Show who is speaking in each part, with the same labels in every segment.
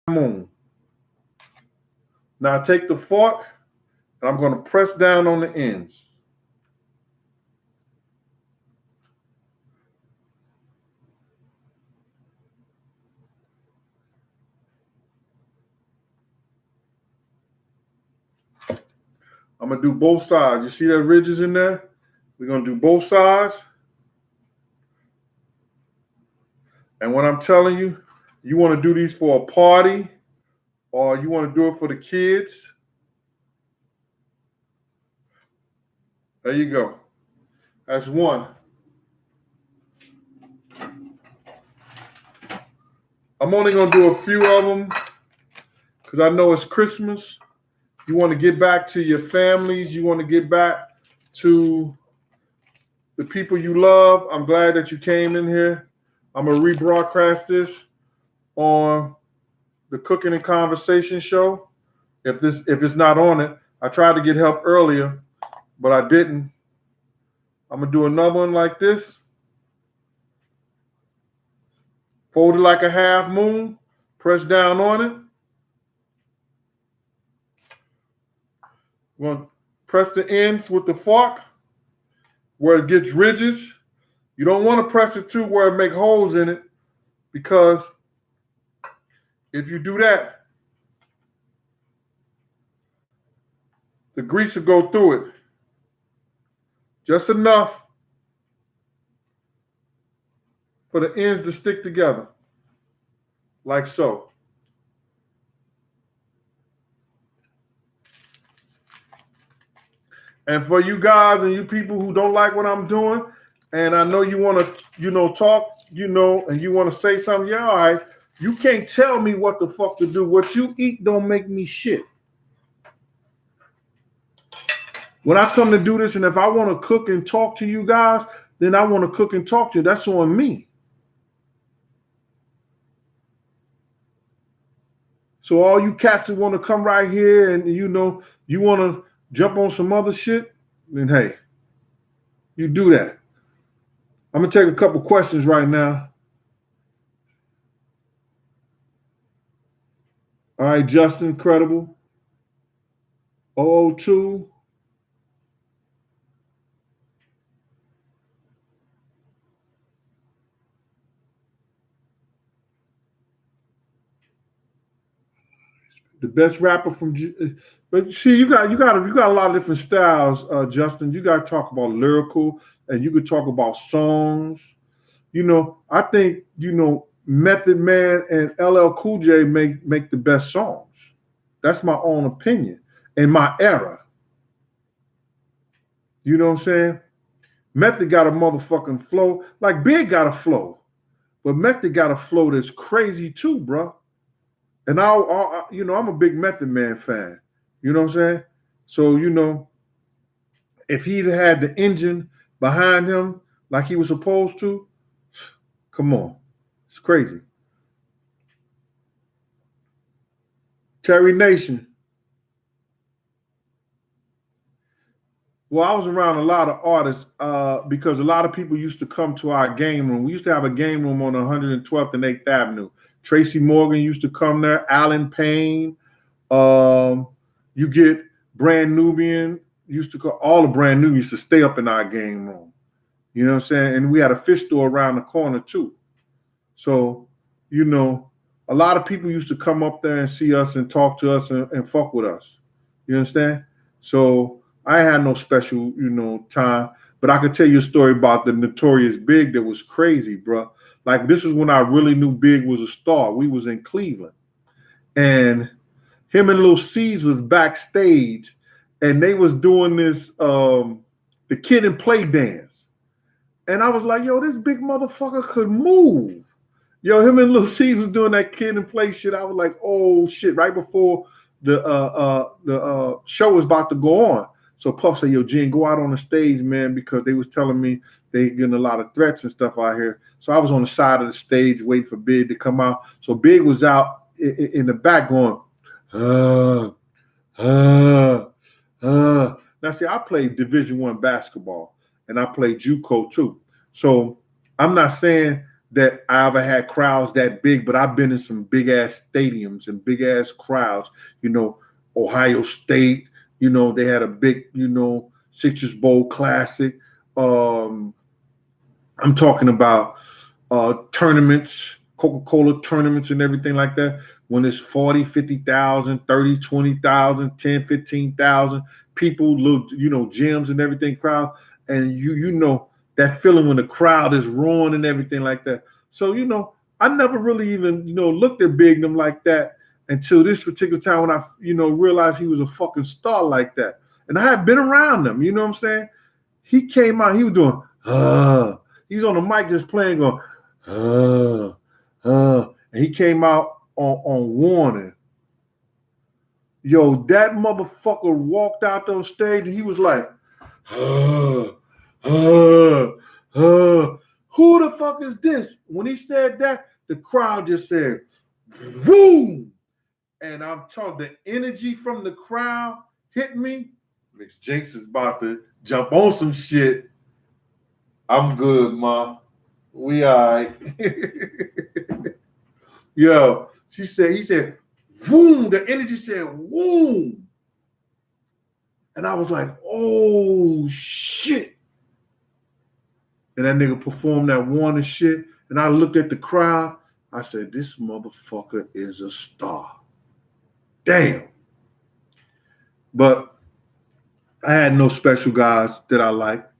Speaker 1: moon. Now take the fork and I'm going to press down on the ends. I'm going to do both sides. You see that ridges in there? We're going to do both sides. And what I'm telling you, you want to do these for a party or you want to do it for the kids. There you go. That's one. I'm only going to do a few of them because I know it's Christmas. You want to get back to your families. You want to get back to the people you love. I'm glad that you came in here. I'm going to rebroadcast this on the Cooking and Conversation show. If it's not on it, I tried to get help earlier, but I didn't. I'm going to do another one like this. Fold it like a half moon. Press down on it. We're going to press the ends with the fork where it gets ridges. You don't want to press it too where it makes holes in it because if you do that, the grease will go through it. Just enough for the ends to stick together, like so. And for you guys and you people who don't like what I'm doing, and I know you want to, talk, and you want to say something, yeah, all right. You can't tell me what the fuck to do. What you eat don't make me shit. When I come to do this, and if I want to cook and talk to you guys, then I want to cook and talk to you. That's on me. So all you cats that want to come right here and, you want to jump on some other shit, then hey, you do that. I'm going to take a couple questions right now. All right, Justin, Credible. 002. The best rapper from, but see, you got a lot of different styles, Justin. You got to talk about lyrical, and you could talk about songs. I think Method Man and LL Cool J make the best songs. That's my own opinion in my era. You know what I'm saying? Method got a motherfucking flow. Like Big got a flow, but Method got a flow that's crazy too, bro. And I'm a big Method Man fan. You know what I'm saying? So, if he'd had the engine behind him like he was supposed to, come on. It's crazy. Terry Nation. Well, I was around a lot of artists because a lot of people used to come to our game room. We used to have a game room on 112th and 8th Avenue. Tracy Morgan used to come there. Alan Payne. You get Brand Nubian. Used to call all the Brand Nubians used to stay up in our game room. You know what I'm saying? And we had a fish store around the corner too. So, a lot of people used to come up there and see us and talk to us and fuck with us. You understand? So I had no special, time. But I could tell you a story about the Notorious Big that was crazy, bro. Like, this is when I really knew Big was a star. We was in Cleveland. And him and Lil C's was backstage. And they was doing this, the Kid and Play dance. And I was like, yo, this big motherfucker could move. Yo, him and Lil C's was doing that Kid and Play shit. I was like, oh, shit, right before the show was about to go on. So Puff said, yo, Gene, go out on the stage, man, because they was telling me they getting a lot of threats and stuff out here. So I was on the side of the stage waiting for Big to come out. So Big was out in the back going, Now, see, I played Division I basketball, and I played JUCO too. So I'm not saying that I ever had crowds that big, but I've been in some big ass stadiums and big ass crowds. You know, Ohio State. You know, they had a big, Citrus Bowl Classic. I'm talking about tournaments, Coca-Cola tournaments and everything like that. When it's 40, 50,000, 30, 20,000, 10, 15,000 people, little, gyms and everything, crowd. And you know that feeling when the crowd is roaring and everything like that. So, I never really even, looked at Big them like that until this particular time when I, realized he was a fucking star like that. And I had been around him, you know what I'm saying? He came out, he was doing, he's on the mic just playing, going, and he came out on warning. Yo, that motherfucker walked out on stage and he was like, who the fuck is this? When he said that, the crowd just said, boom. And I'm telling the energy from the crowd hit me. Miss Jinx is about to jump on some shit. I'm good, Ma. We all right. Yo, he said, boom. The energy said, boom. And I was like, oh, shit. And that nigga performed that warning shit. And I looked at the crowd. I said, this motherfucker is a star. Damn. But I had no special guys that I liked.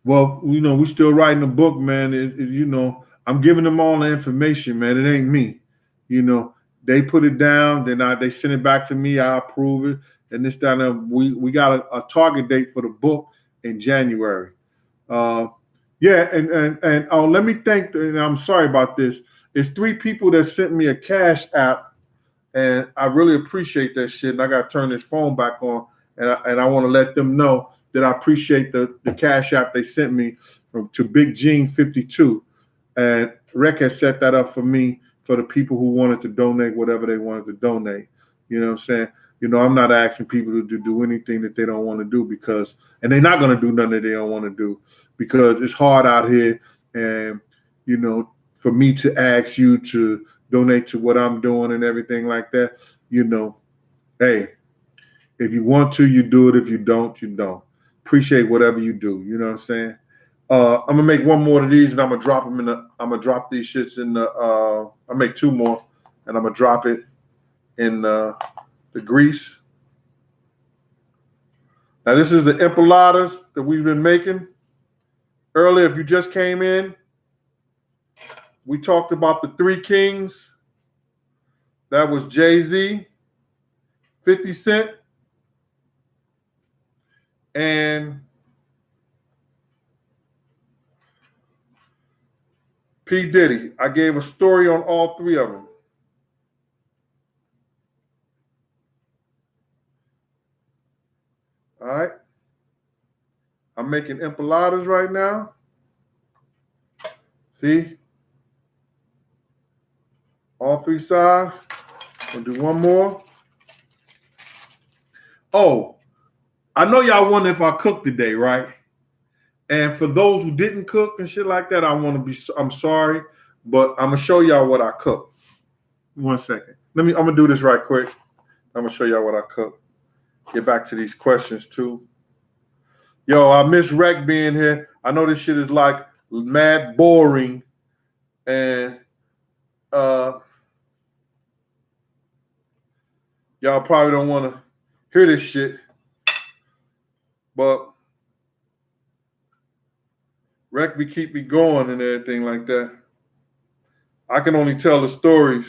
Speaker 1: Well, we still writing a book, man. I'm giving them all the information, man. It ain't me. They put it down, then they send it back to me. I approve it, and this time we got a target date for the book in January. Yeah, and oh, let me thank. And I'm sorry about this. It's 3 people that sent me a Cash App, and I really appreciate that shit. And I got to turn this phone back on, and I want to let them know that I appreciate the Cash App they sent me to Big Gene 52. And Rec has set that up for me for the people who wanted to donate whatever they wanted to donate. You know what I'm saying? I'm not asking people to do anything that they don't want to do and they're not going to do nothing that they don't want to do because it's hard out here. And, for me to ask you to donate to what I'm doing and everything like that, hey, if you want to, you do it. If you don't, you don't. Appreciate whatever you do. You know what I'm saying? I'm gonna make one more of these, and I'm gonna drop them I'm gonna drop these shits in the. I'll make 2 more, and I'm gonna drop it in the grease. Now this is the empanadas that we've been making. Earlier, if you just came in, we talked about the 3 kings. That was Jay-Z, 50 Cent, and P. Diddy. I gave a story on all 3 of them. All right. I'm making empanadas right now. See? All 3 sides. I'll do one more. Oh, I know y'all wonder if I cooked today, right? And for those who didn't cook and shit like that, I'm sorry, but I'm gonna show y'all what I cooked. 1 second. I'm gonna do this right quick. I'm gonna show y'all what I cooked. Get back to these questions too. Yo, I miss Rec being here. I know this shit is like mad boring, and y'all probably don't want to hear this shit, but Rec be keep me going and everything like that. I can only tell the stories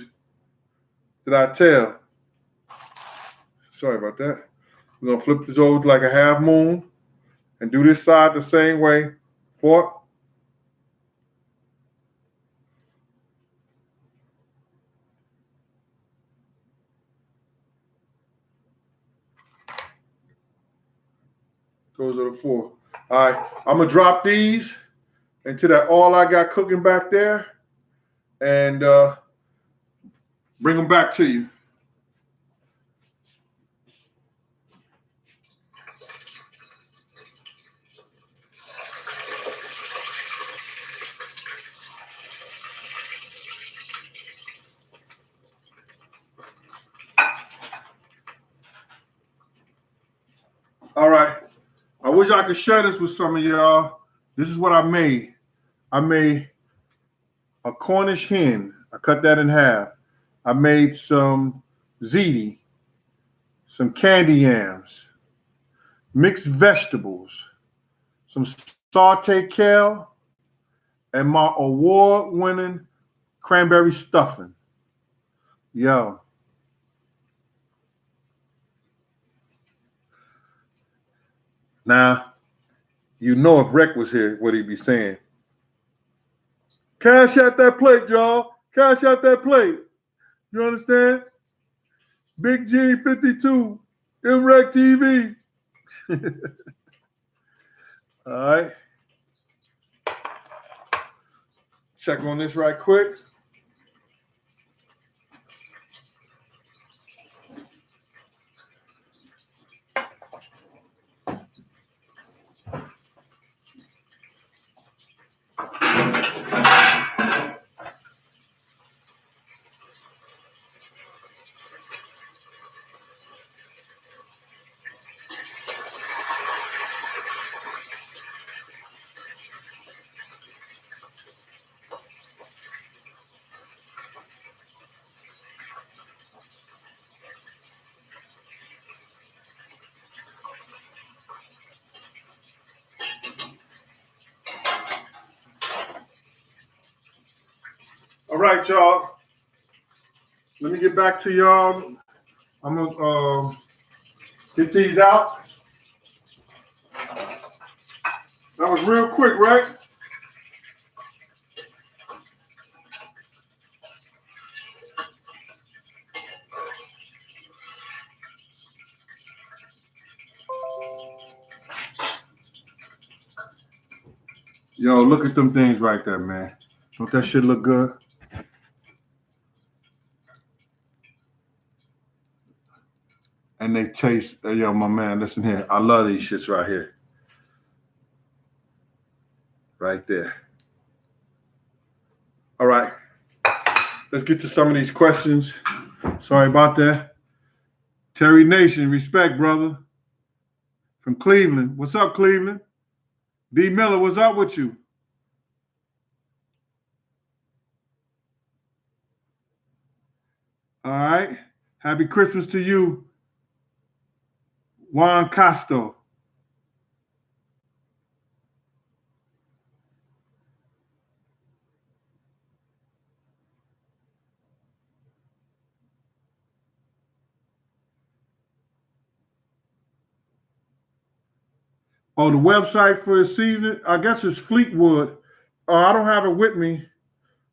Speaker 1: that I tell. Sorry about that. We're gonna flip this over like a half moon and do this side the same way. 4. Those are the 4. All right, I'm gonna drop these into that all I got cooking back there and bring them back to you. wish I could share this with some of y'all. This is what I made. I made a Cornish hen. I cut that in half. I made some ziti, some candy yams, mixed vegetables, some sauteed kale, and my award-winning cranberry stuffing. Yo. Now, you know if Rec was here, what he'd be saying. Cash out that plate, y'all. Cash out that plate. You understand? Big G 52, MREC TV. All right. Check on this right quick. All right, y'all. Let me get back to y'all. I'm gonna get these out. That was real quick, right? Yo, look at them things right there, man. Don't that shit look good? And they taste, yo, my man, listen here. I love these shits right here. Right there. All right. Let's get to some of these questions. Sorry about that. Terry Nation, respect, brother. From Cleveland. What's up, Cleveland? D. Miller, what's up with you? All right. Happy Christmas to you, Juan Casto. Oh, the website for his season, I guess it's Fleetwood. I don't have it with me,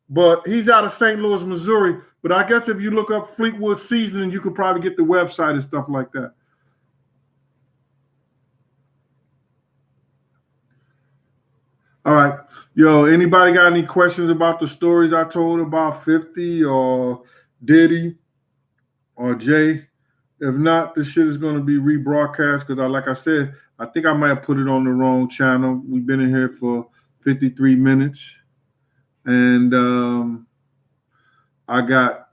Speaker 1: but he's out of St. Louis, Missouri. But I guess if you look up Fleetwood seasoning, you could probably get the website and stuff like that. All right. Yo, anybody got any questions about the stories I told about 50 or Diddy or Jay? If not, this shit is going to be rebroadcast because, like I said, I think I might have put it on the wrong channel. We've been in here for 53 minutes. And I got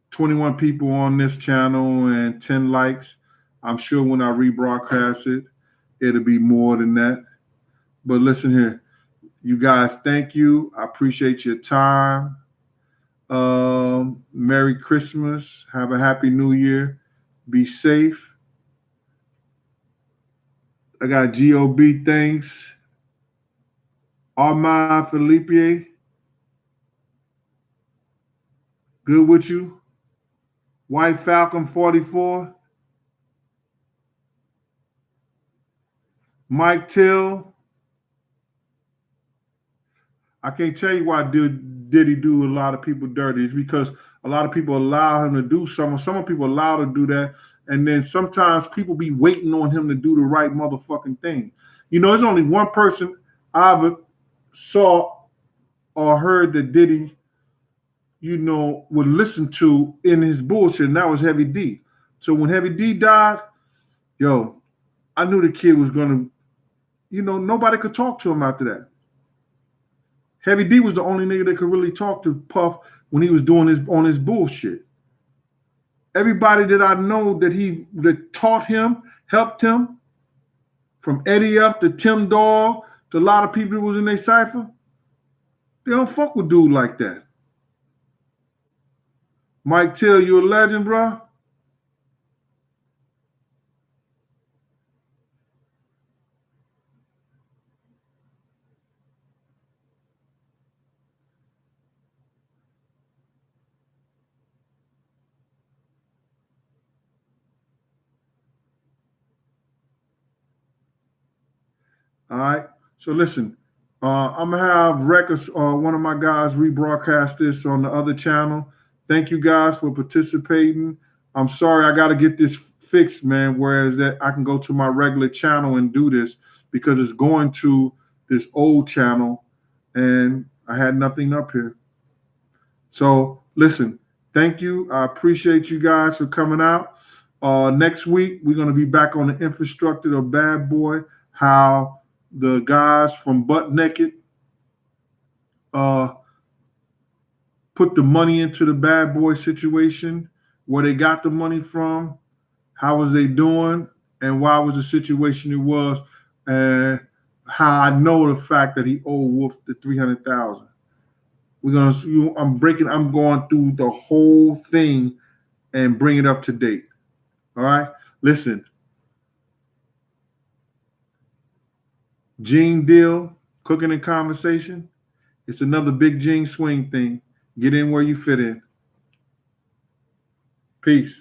Speaker 1: 21 people on this channel and 10 likes. I'm sure when I rebroadcast it, it'll be more than that. But listen here. You guys, thank you. I appreciate your time. Merry Christmas. Have a happy New Year. Be safe. I got GOB, thanks. Armand Felipe. Good with you. White Falcon 44. Mike Till. I can't tell you why Diddy do a lot of people dirty. It's because a lot of people allow him to do something. Some people allow to do that. And then sometimes people be waiting on him to do the right motherfucking thing. You know, there's only one person I ever saw or heard that Diddy, you know, would listen to in his bullshit, and that was Heavy D. So when Heavy D died, yo, I knew the kid was going to, you know, nobody could talk to him after that. Heavy D was the only nigga that could really talk to Puff when he was doing his bullshit. Everybody that I know that taught him, helped him, from Eddie F to Tim Dog to a lot of people who was in their cipher, they don't fuck with dude like that. Mike Till, you a legend, bro. All right. So listen, I'm gonna have Records, one of my guys, rebroadcast this on the other channel. Thank you guys for participating. I'm sorry I got to get this fixed, man. Whereas that I can go to my regular channel and do this because it's going to this old channel, and I had nothing up here. So listen, thank you. I appreciate you guys for coming out. Next week we're gonna be back on the infrastructure of Bad Boy. How the guys from Butt Naked put the money into the Bad Boy situation, where they got the money from, how was they doing, and why was the situation it was, and how I know the fact that he owed Wolf the 300,000. We're gonna. I'm going through the whole thing and bring it up to date. All right. Listen, Gene Deal, Cooking and Conversation. It's another Big Gene Swing thing. Get in where you fit in. Peace.